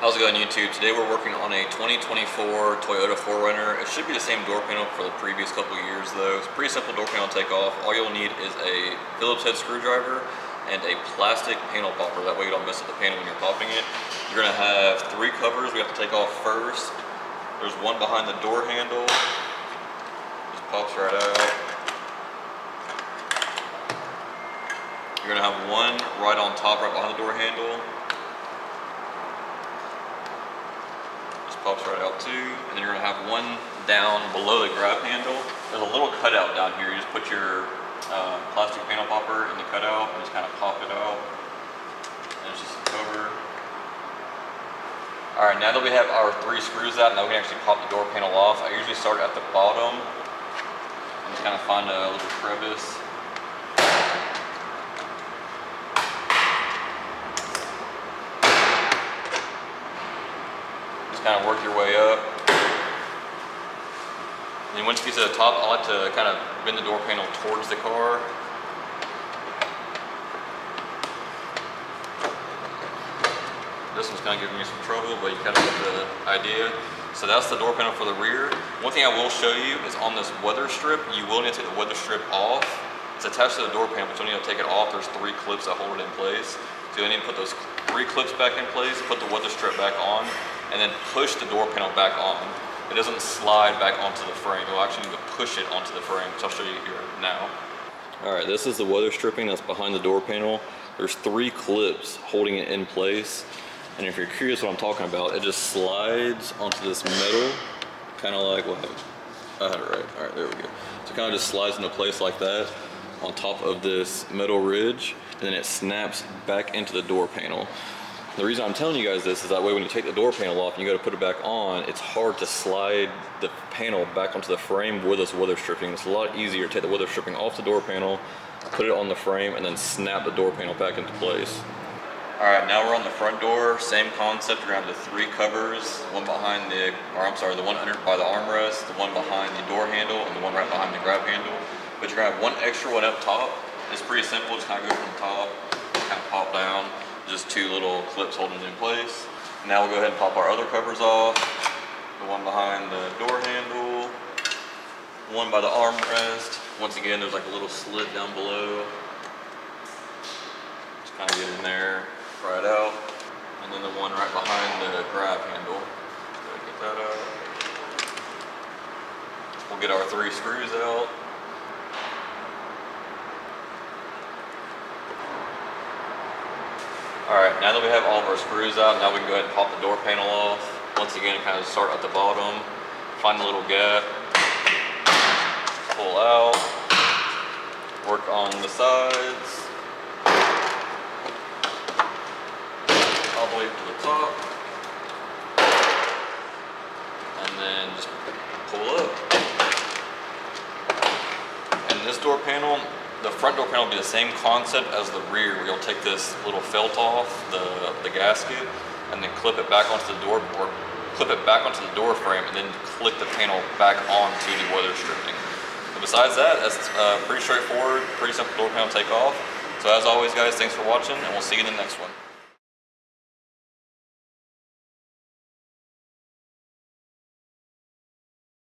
How's it going, YouTube? Today we're working on a 2024 Toyota 4Runner. It should be the same door panel for the previous couple years though. It's a pretty simple door panel to take off. All you'll need is a Phillips head screwdriver and a plastic panel popper. That way you don't mess up the panel when you're popping it. You're gonna have 3 covers we have to take off first. There's one behind the door handle. Just pops right out. You're gonna have one right on top, right behind the door handle. Pops right out too, and then you're gonna have one down below the grab handle. There's a little cutout down here. You just put your plastic panel popper in the cutout and just kind of pop it out. And it's just a cover. All right, now that we have our 3 screws out, now we can actually pop the door panel off. I usually start at the bottom and just kind of find a little crevice. Kind of work your way up. And then once you get to the top, I like to kind of bend the door panel towards the car. This one's kind of giving me some trouble, but you kind of get the idea. So that's the door panel for the rear. One thing I will show you is on this weather strip, you will need to take the weather strip off. It's attached to the door panel, but you'll need to take it off. There's 3 clips that hold it in place. So you'll need to put those 3 clips back in place, put the weather strip back on, and then push the door panel back on. It doesn't slide back onto the frame. You'll actually need to push it onto the frame, which I'll show you here now. All right, this is the weather stripping that's behind the door panel. There's 3 clips holding it in place. And if you're curious what I'm talking about, it just slides onto this metal, kind of like, well, I had it right. All right, there we go. So it kind of just slides into place like that on top of this metal ridge, and then it snaps back into the door panel. The reason I'm telling you guys this is that way when you take the door panel off and you go to put it back on, it's hard to slide the panel back onto the frame with this weather stripping. It's a lot easier to take the weather stripping off the door panel, put it on the frame, and then snap the door panel back into place. All right, now we're on the front door. Same concept. You're gonna have the 3 covers, one behind the, or I'm sorry, the one under by the armrest, the one behind the door handle, and the one right behind the grab handle. But you're gonna have one extra one up top. It's pretty simple. Just kind of go from the top, kind of pop down. Just 2 little clips holding it in place. Now we'll go ahead and pop our other covers off. The one behind the door handle, one by the armrest. Once again, there's like a little slit down below. Just kind of get in there, pry it out. And then the one right behind the grab handle. So get that out. We'll get our 3 screws out. Alright, now that we have all of our screws out, now we can go ahead and pop the door panel off. Once again, kind of start at the bottom, find a little gap, pull out, work on the sides, all the way to the top, and then just pull up. And this door panel, the front door panel will be the same concept as the rear. You'll take this little felt off the gasket and then clip it back onto the door, or clip it back onto the door frame and then click the panel back onto the weather stripping. But besides that, that's pretty straightforward, pretty simple door panel take off. So as always guys, thanks for watching and we'll see you in the next one.